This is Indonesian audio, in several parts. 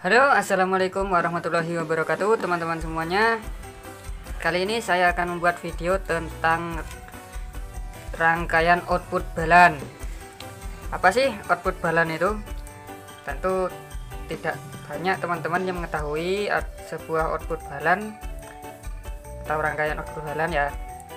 Halo, assalamualaikum warahmatullahi wabarakatuh, teman-teman semuanya. Kali ini saya akan membuat video tentang rangkaian output balan. Apa sih output balan itu? Tentu tidak banyak teman-teman yang mengetahui sebuah output balan atau rangkaian output balan ya.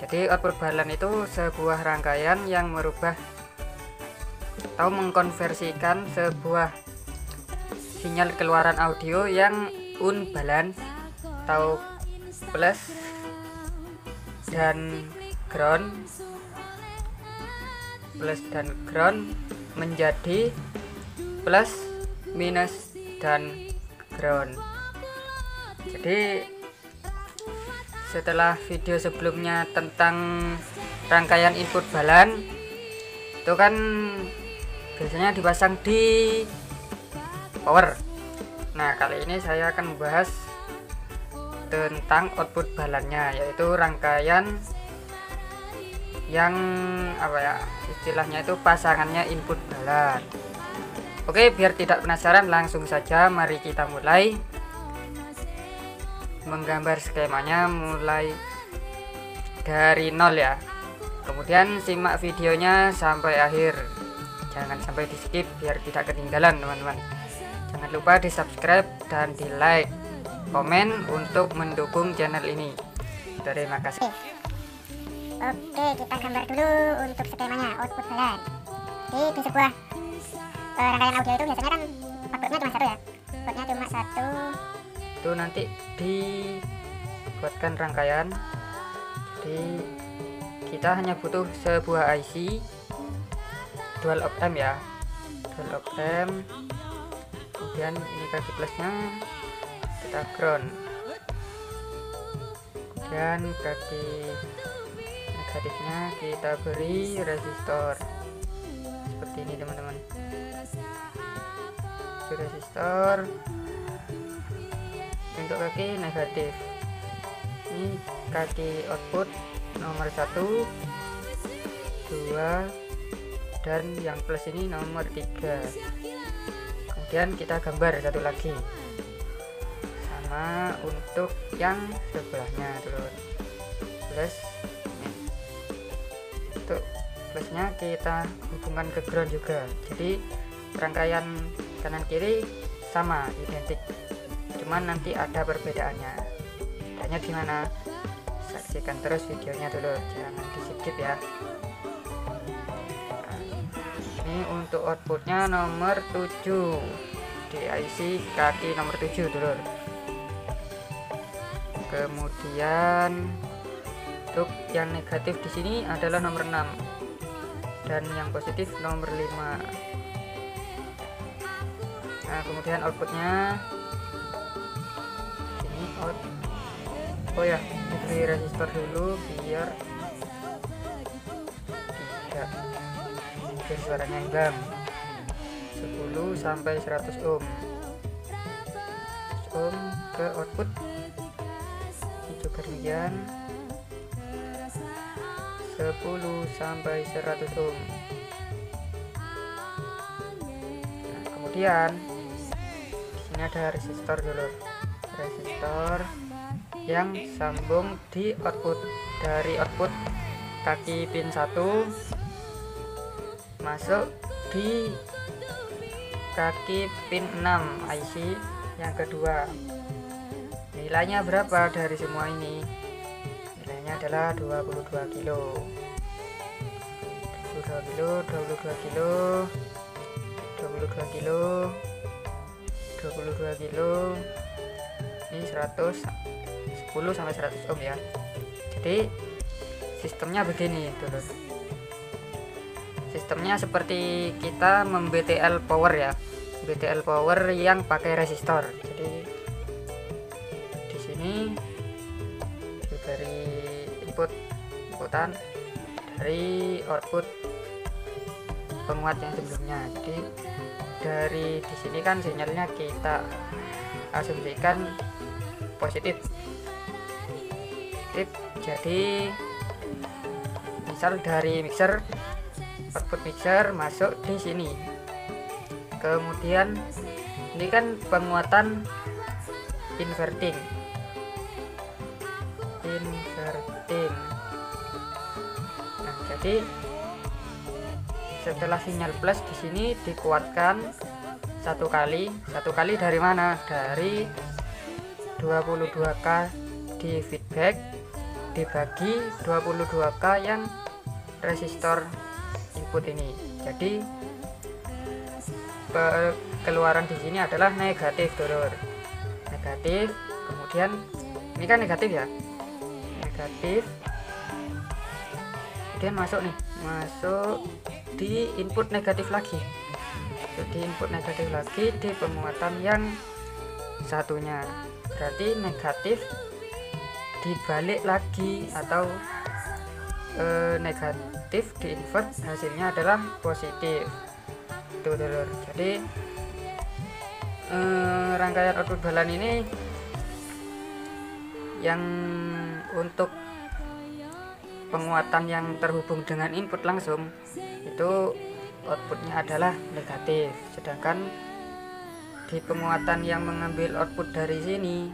Jadi output balan itu sebuah rangkaian yang merubah atau mengkonversikan sebuah sinyal keluaran audio yang unbalance atau plus dan ground menjadi plus, minus, dan ground. Jadi setelah video sebelumnya tentang rangkaian input balan itu kan biasanya dipasang di power. Nah, kali ini saya akan membahas tentang output balannya, yaitu rangkaian yang istilahnya itu pasangannya input balan. Oke, biar tidak penasaran, langsung saja mari kita mulai menggambar skemanya mulai dari nol ya. Kemudian simak videonya sampai akhir, jangan sampai di skip biar tidak ketinggalan teman-teman. Jangan lupa di subscribe dan di like, komen untuk mendukung channel ini. Terima kasih. Oke, kita gambar dulu untuk skemanya output balan. Jadi di sebuah rangkaian audio itu biasanya kan outputnya cuma satu ya. Outputnya cuma satu. Itu nanti dibuatkan rangkaian. Jadi kita hanya butuh sebuah IC dual op amp ya. Dual op amp. Kemudian ini kaki plusnya kita ground, kemudian kaki negatifnya kita beri resistor seperti ini teman-teman. Resistor untuk kaki negatif, ini kaki output nomor 1, 2, dan yang plus ini nomor 3. Kemudian kita gambar satu lagi sama untuk yang sebelahnya dulu, plus. Untuk plusnya kita hubungkan ke ground juga, jadi rangkaian kanan kiri sama, identik, cuman nanti ada perbedaannya. Bedanya gimana? Saksikan terus videonya dulu, jangan di skip ya. Ini untuk outputnya nomor 7 di IC kaki nomor 7 dulu. Kemudian untuk yang negatif di sini adalah nomor 6 dan yang positif nomor 5. Nah, kemudian outputnya ini out. Oh ya, diberi resistor dulu biar suaranya enggam. 10 sampai 100 ohm. 100 ohm ke output. Ini juga demikian. 10 sampai 100 ohm. Nah, kemudian di sini ada resistor dulu. Resistor yang sambung di output, dari output kaki pin 1 masuk di kaki pin 6 IC yang kedua. Nilainya berapa dari semua ini? Nilainya adalah 22 kilo. 22 kilo, 22 kilo, 22 kilo, 22 kilo. Ini 100, 10 sampai 100 ohm ya. Jadi sistemnya begini dulu. Sistemnya seperti kita BTL power ya, BTL power yang pakai resistor. Jadi di sini diberi inputan dari output penguat yang sebelumnya. Jadi dari di sini kan sinyalnya kita asumsikan positif. Jadi misal dari mixer, output mixer masuk di sini, kemudian Ini kan penguatan inverting. Nah, jadi setelah sinyal plus di sini dikuatkan satu kali dari mana? Dari 22K di feedback dibagi 22K yang resistor input ini. Jadi keluaran di sini adalah negatif, dulur. Negatif, kemudian ini kan negatif ya, negatif, kemudian masuk di input negatif lagi, di input negatif lagi di penguatan yang satunya. Berarti negatif dibalik lagi atau negatif di invert, hasilnya adalah positif. Itu, dulur. Jadi rangkaian output balan ini yang untuk penguatan yang terhubung dengan input langsung itu outputnya adalah negatif, sedangkan di penguatan yang mengambil output dari sini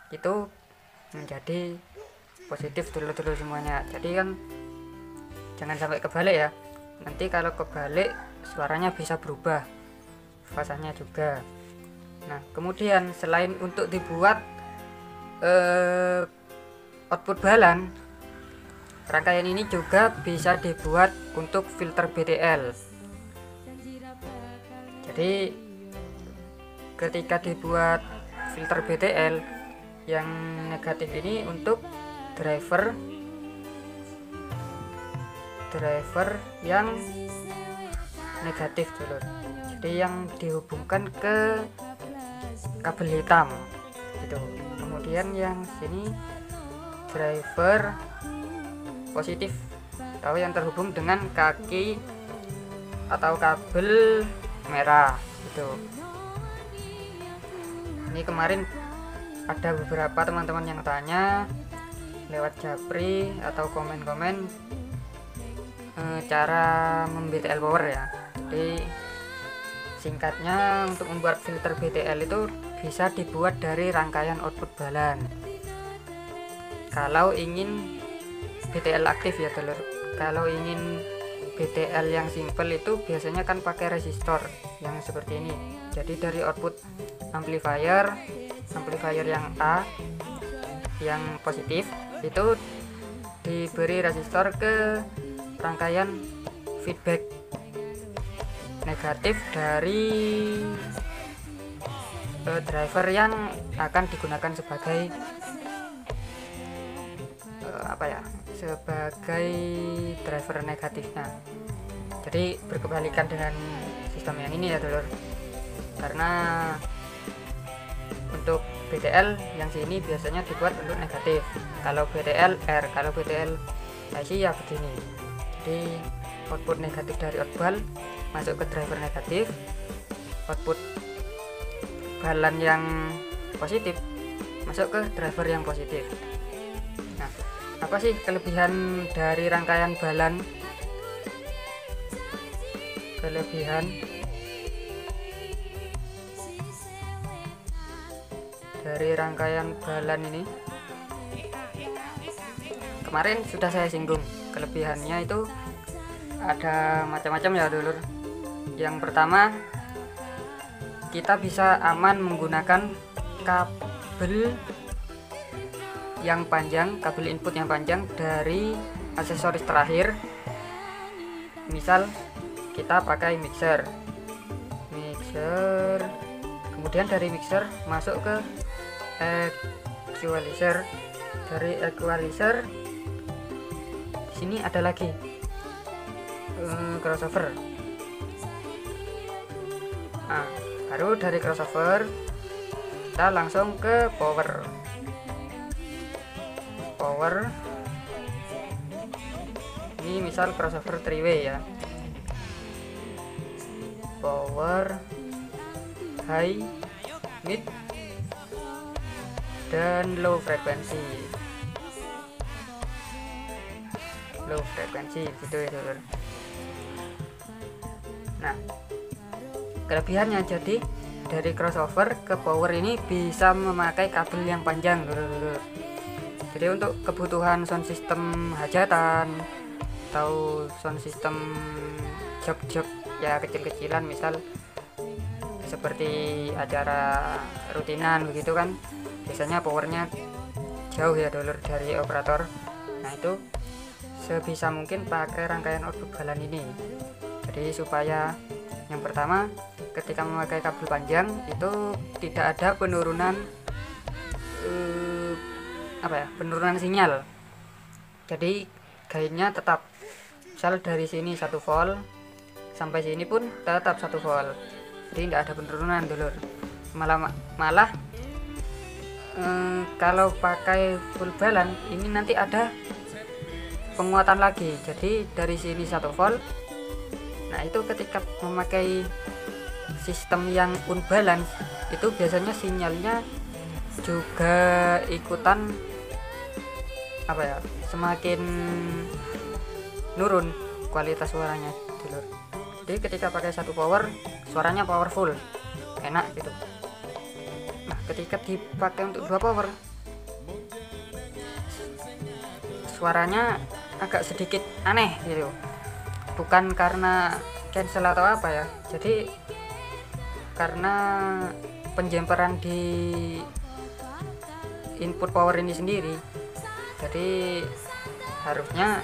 itu menjadi positif, dulur-dulur semuanya. Jadi kan jangan sampai kebalik ya, nanti kalau kebalik suaranya bisa berubah, fasanya juga. Nah, kemudian selain untuk dibuat output balan, rangkaian ini juga bisa dibuat untuk filter BTL. Jadi ketika dibuat filter BTL yang negatif ini untuk driver yang negatif dulu. Jadi yang dihubungkan ke kabel hitam gitu. Kemudian yang sini driver positif atau yang terhubung dengan kaki atau kabel merah gitu. Ini kemarin ada beberapa teman-teman yang tanya lewat japri atau komen-komen cara mem-BTL power ya. Jadi singkatnya, untuk membuat filter BTL itu bisa dibuat dari rangkaian output balan. Kalau ingin BTL aktif ya, dulur. Kalau ingin BTL yang simple itu biasanya kan pakai resistor yang seperti ini. Jadi dari output amplifier yang A yang positif itu diberi resistor ke rangkaian feedback negatif dari driver yang akan digunakan sebagai sebagai driver negatifnya. Jadi berkebalikan dengan sistem yang ini ya, dulur. Karena untuk BTL yang sini biasanya dibuat untuk negatif. Kalau BTL R, kalau BTL IC ya begini. Jadi output negatif dari outbal masuk ke driver negatif, output balan yang positif masuk ke driver yang positif. Nah, apa sih kelebihan dari rangkaian balan? Kelebihan dari rangkaian balan ini kemarin sudah saya singgung. Kelebihannya itu ada macam-macam ya, dulur. Yang pertama, kita bisa aman menggunakan kabel yang panjang, kabel input yang panjang dari aksesoris terakhir. Misal kita pakai mixer, kemudian dari mixer masuk ke equalizer. Dari equalizer sini ada lagi crossover. Nah, baru dari crossover kita langsung ke power. Ini misal crossover 3-way ya, power, high, mid, dan low frekuensi gitu ya, dulur. Nah, kelebihannya jadi dari crossover ke power ini bisa memakai kabel yang panjang dulu. Jadi untuk kebutuhan sound system hajatan atau sound system jog-jog ya kecil-kecilan, misal seperti acara rutinan begitu kan, biasanya powernya jauh ya dulur dari operator. Nah itu sebisa mungkin pakai rangkaian output balan ini. Jadi supaya yang pertama, ketika memakai kabel panjang itu tidak ada penurunan penurunan sinyal. Jadi gainnya tetap, misal dari sini 1 volt sampai sini pun tetap 1 volt. Jadi tidak ada penurunan dulur. Malah kalau pakai full balan ini nanti ada penguatan lagi. Jadi dari sini 1 volt. Nah itu ketika memakai sistem yang unbalance itu biasanya sinyalnya juga ikutan semakin nurun kualitas suaranya dulur. Jadi ketika pakai 1 power suaranya powerful, enak gitu. Nah ketika dipakai untuk 2 power suaranya agak sedikit aneh gitu. Bukan karena cancel atau apa ya, jadi karena penjemperan di input power ini sendiri. Jadi harusnya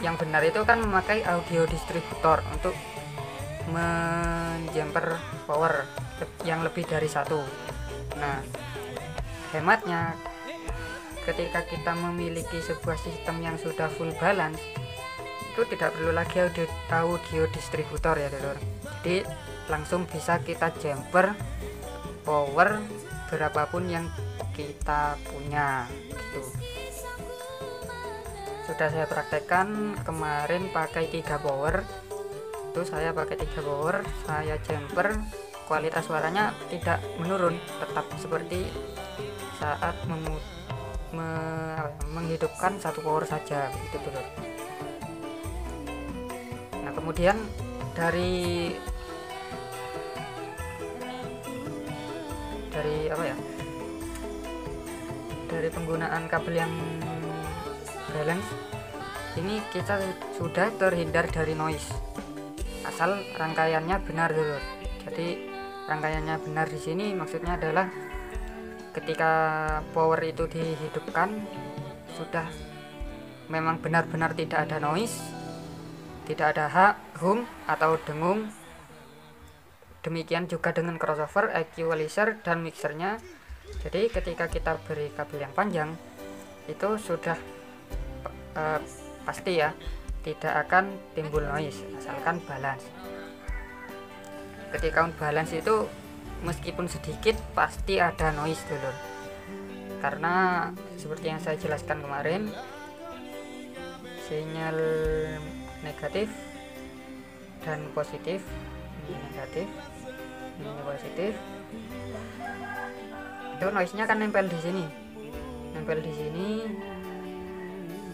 yang benar itu kan memakai audio distributor untuk menjemper power yang lebih dari 1. Nah hematnya ketika kita memiliki sebuah sistem yang sudah full balance itu tidak perlu lagi audio distributor ya dulur. Jadi langsung bisa kita jumper power berapapun yang kita punya gitu. Sudah saya praktekkan kemarin pakai 3 power. Itu saya pakai 3 power, saya jumper, kualitas suaranya tidak menurun, tetap seperti saat menghidupkan 1 power saja gitu dulur. Nah kemudian dari penggunaan kabel yang balance ini kita sudah terhindar dari noise, asal rangkaiannya benar dulu. Jadi rangkaiannya benar di sini maksudnya adalah ketika power itu dihidupkan sudah memang benar-benar tidak ada noise, tidak ada hum atau dengung. Demikian juga dengan crossover, equalizer dan mixernya. Jadi ketika kita beri kabel yang panjang itu sudah pasti ya tidak akan timbul noise asalkan balance. Ketika unbalance itu meskipun sedikit pasti ada noise dulu, karena seperti yang saya jelaskan kemarin, sinyal negatif dan positif, ini negatif, ini positif, itu noise-nya kan nempel di sini.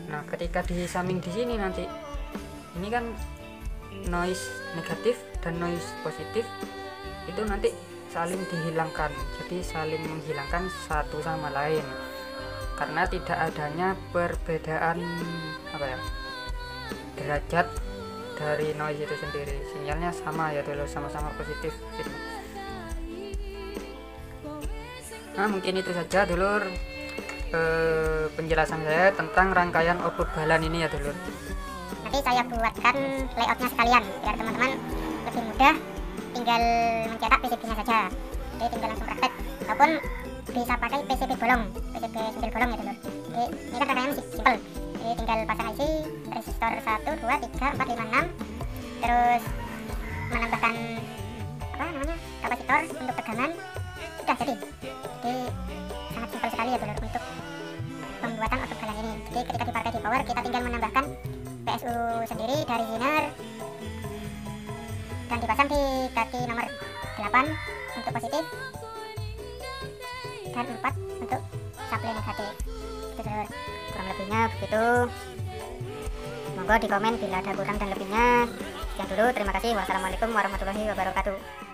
Nah ketika disamping di sini nanti ini kan noise negatif dan noise positif itu nanti saling dihilangkan, jadi saling menghilangkan satu sama lain karena tidak adanya perbedaan derajat dari noise itu sendiri. Sinyalnya sama ya dulu, sama-sama positif gitu. Nah mungkin itu saja dulur penjelasan saya tentang rangkaian output balan ini ya dulur. Nanti saya buatkan layoutnya sekalian biar teman-teman lebih mudah tinggal mencetak PCB-nya saja. Jadi tinggal langsung praktek, ataupun bisa pakai PCB bolong, PCB single bolong ya dulur. Jadi ini kan rangkaiannya simpel. Jadi tinggal pasang IC, resistor 1, 2, 3, 4, 5, 6, terus menambahkan kapasitor untuk tegangan, sudah jadi. Jadi sangat simpel sekali ya dulur untuk pembuatan output balan ini. Jadi ketika dipakai di power kita tinggal menambahkan PSU sendiri dari Ziner dan dipasang di kaki nomor 8 untuk positif dan 4 untuk supply negatif. Itu dulur, kurang lebihnya begitu. Monggo di komen bila ada kurang dan lebihnya. Sekian dulu, terima kasih. Wassalamualaikum warahmatullahi wabarakatuh.